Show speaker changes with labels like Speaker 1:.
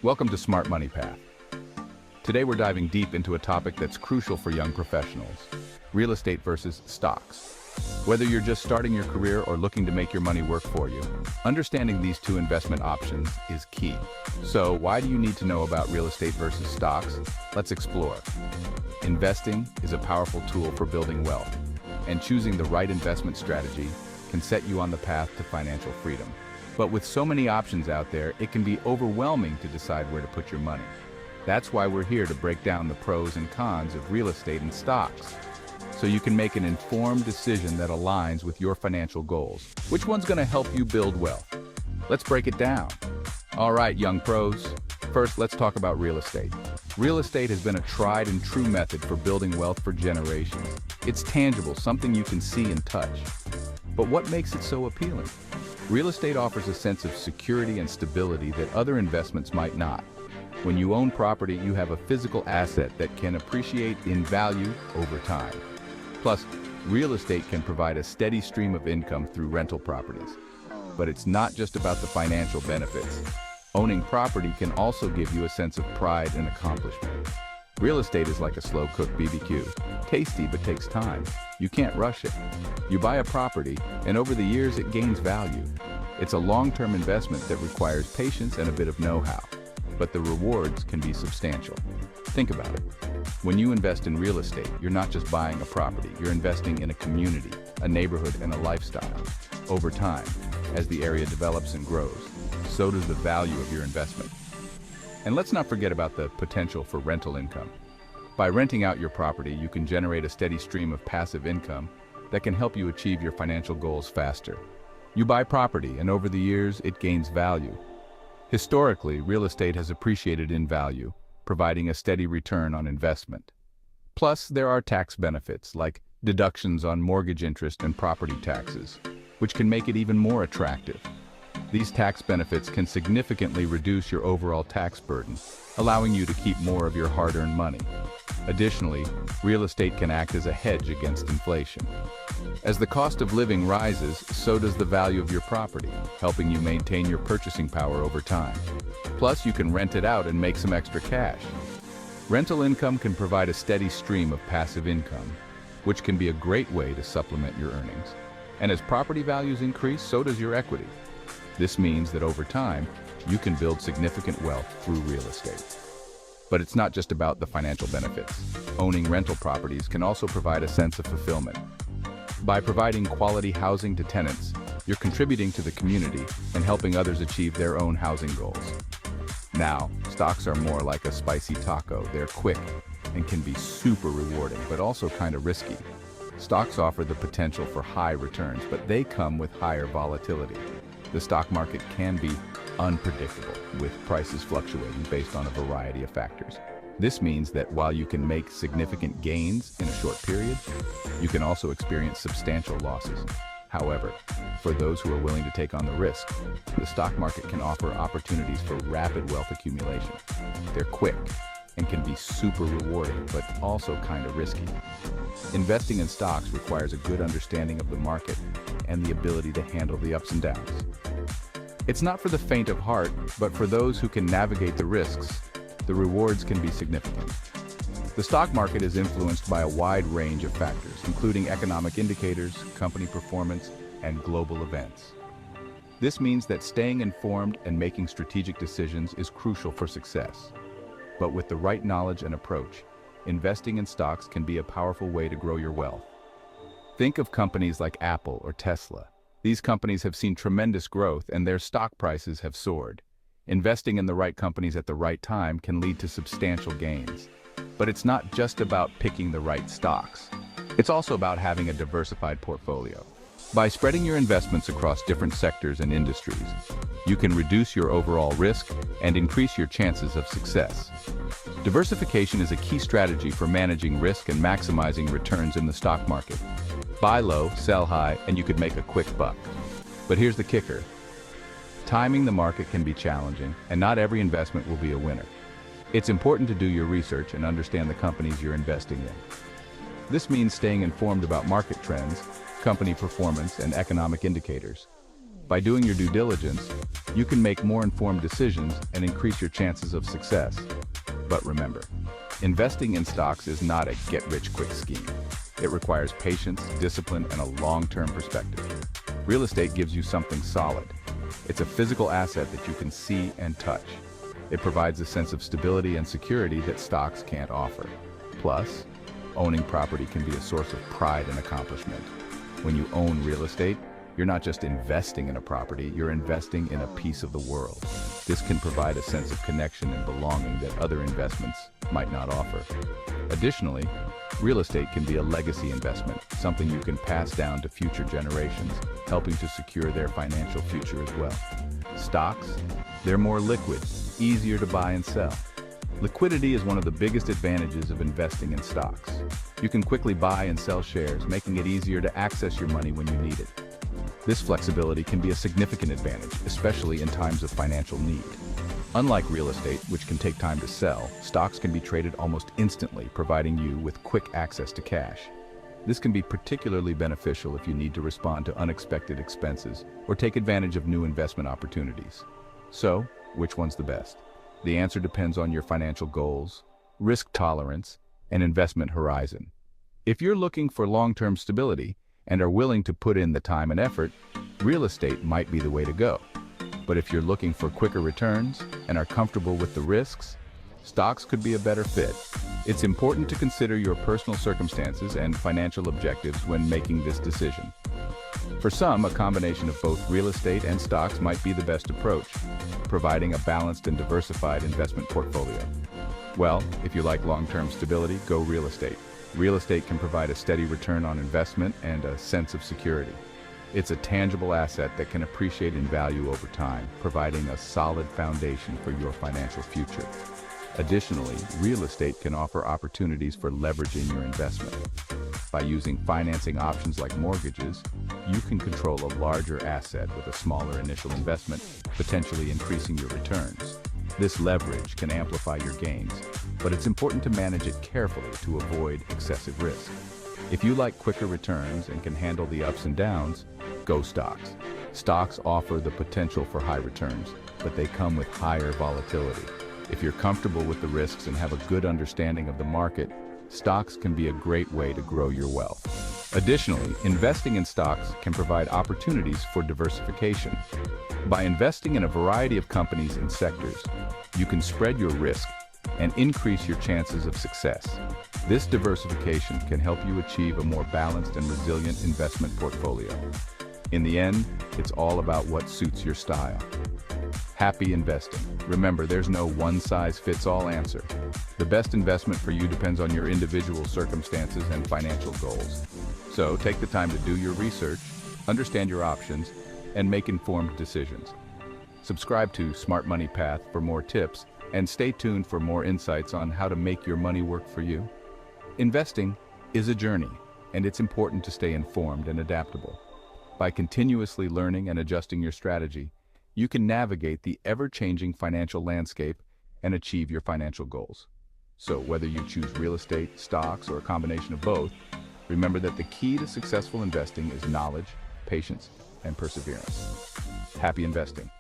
Speaker 1: Welcome to Smart Money Path. Today we're diving deep into a topic that's crucial for young professionals: real estate versus stocks. Whether you're just starting your career or looking to make your money work for you, understanding these two investment options is key. So, why do you need to know about real estate versus stocks? Let's explore. Investing is a powerful tool for building wealth, and choosing the right investment strategy can set you on the path to financial freedom. But with so many options out there, it can be overwhelming to decide where to put your money. That's why we're here to break down the pros and cons of real estate and stocks, so you can make an informed decision that aligns with your financial goals. Which one's going to help you build wealth? Let's break it down. All right, young pros. First, let's talk about real estate. Real estate has been a tried and true method for building wealth for generations. It's tangible, something you can see and touch. But what makes it so appealing? Real estate offers a sense of security and stability that other investments might not. When you own property, you have a physical asset that can appreciate in value over time. Plus, real estate can provide a steady stream of income through rental properties. But it's not just about the financial benefits. Owning property can also give you a sense of pride and accomplishment. Real estate is like a slow-cooked BBQ. Tasty, but takes time. You can't rush it. You buy a property, and over the years it gains value. It's a long-term investment that requires patience and a bit of know-how. But the rewards can be substantial. Think about it. When you invest in real estate, you're not just buying a property, you're investing in a community, a neighborhood, and a lifestyle. Over time, as the area develops and grows, so does the value of your investment. And let's not forget about the potential for rental income. By renting out your property, you can generate a steady stream of passive income that can help you achieve your financial goals faster. You buy property, and over the years, it gains value. Historically, real estate has appreciated in value, providing a steady return on investment. Plus, there are tax benefits, like deductions on mortgage interest and property taxes, which can make it even more attractive. These tax benefits can significantly reduce your overall tax burden, allowing you to keep more of your hard-earned money. Additionally, real estate can act as a hedge against inflation. As the cost of living rises, so does the value of your property, helping you maintain your purchasing power over time. Plus, you can rent it out and make some extra cash. Rental income can provide a steady stream of passive income, which can be a great way to supplement your earnings. And as property values increase, so does your equity. This means that over time, you can build significant wealth through real estate. But it's not just about the financial benefits. Owning rental properties can also provide a sense of fulfillment. By providing quality housing to tenants, you're contributing to the community and helping others achieve their own housing goals. Now, stocks are more like a spicy taco. They're quick and can be super rewarding, but also kind of risky. Stocks offer the potential for high returns, but they come with higher volatility. The stock market can be unpredictable, with prices fluctuating based on a variety of factors. This means that while you can make significant gains in a short period, you can also experience substantial losses. However, for those who are willing to take on the risk, the stock market can offer opportunities for rapid wealth accumulation. They're quick and can be super rewarding, but also kind of risky. Investing in stocks requires a good understanding of the market and the ability to handle the ups and downs. It's not for the faint of heart, but for those who can navigate the risks, the rewards can be significant. The stock market is influenced by a wide range of factors, including economic indicators, company performance, and global events. This means that staying informed and making strategic decisions is crucial for success. But with the right knowledge and approach, investing in stocks can be a powerful way to grow your wealth. Think of companies like Apple or Tesla. These companies have seen tremendous growth and their stock prices have soared. Investing in the right companies at the right time can lead to substantial gains. But it's not just about picking the right stocks. It's also about having a diversified portfolio. By spreading your investments across different sectors and industries, you can reduce your overall risk and increase your chances of success. Diversification is a key strategy for managing risk and maximizing returns in the stock market. Buy low, sell high, and you could make a quick buck. But here's the kicker. Timing the market can be challenging, and not every investment will be a winner. It's important to do your research and understand the companies you're investing in. This means staying informed about market trends, company performance, and economic indicators. By doing your due diligence, you can make more informed decisions and increase your chances of success. But remember, investing in stocks is not a get-rich-quick scheme. It requires patience, discipline, and a long-term perspective. Real estate gives you something solid. It's a physical asset that you can see and touch. It provides a sense of stability and security that stocks can't offer. Plus, owning property can be a source of pride and accomplishment. When you own real estate, you're not just investing in a property, you're investing in a piece of the world. This can provide a sense of connection and belonging that other investments might not offer. Additionally, real estate can be a legacy investment, something you can pass down to future generations, helping to secure their financial future as well. Stocks, they're more liquid, easier to buy and sell. Liquidity is one of the biggest advantages of investing in stocks. You can quickly buy and sell shares, making it easier to access your money when you need it. This flexibility can be a significant advantage, especially in times of financial need. Unlike real estate, which can take time to sell, stocks can be traded almost instantly, providing you with quick access to cash. This can be particularly beneficial if you need to respond to unexpected expenses or take advantage of new investment opportunities. So, which one's the best? The answer depends on your financial goals, risk tolerance, and investment horizon. If you're looking for long-term stability and are willing to put in the time and effort, real estate might be the way to go. But if you're looking for quicker returns and are comfortable with the risks, stocks could be a better fit. It's important to consider your personal circumstances and financial objectives when making this decision. For some, a combination of both real estate and stocks might be the best approach, providing a balanced and diversified investment portfolio. Well, if you like long-term stability, go real estate. Real estate can provide a steady return on investment and a sense of security. It's a tangible asset that can appreciate in value over time, providing a solid foundation for your financial future. Additionally, real estate can offer opportunities for leveraging your investment. By using financing options like mortgages, you can control a larger asset with a smaller initial investment, potentially increasing your returns. This leverage can amplify your gains, but it's important to manage it carefully to avoid excessive risk. If you like quicker returns and can handle the ups and downs, go stocks. Stocks offer the potential for high returns, but they come with higher volatility. If you're comfortable with the risks and have a good understanding of the market, stocks can be a great way to grow your wealth. Additionally, investing in stocks can provide opportunities for diversification. By investing in a variety of companies and sectors, you can spread your risk and increase your chances of success. This diversification can help you achieve a more balanced and resilient investment portfolio. In the end, it's all about what suits your style. Happy investing. Remember, there's no one-size-fits-all answer. The best investment for you depends on your individual circumstances and financial goals. So take the time to do your research, understand your options, and make informed decisions. Subscribe to Smart Money Path for more tips, and stay tuned for more insights on how to make your money work for you. Investing is a journey, and it's important to stay informed and adaptable. By continuously learning and adjusting your strategy, you can navigate the ever-changing financial landscape and achieve your financial goals. So whether you choose real estate, stocks, or a combination of both, remember that the key to successful investing is knowledge, patience, and perseverance. Happy investing.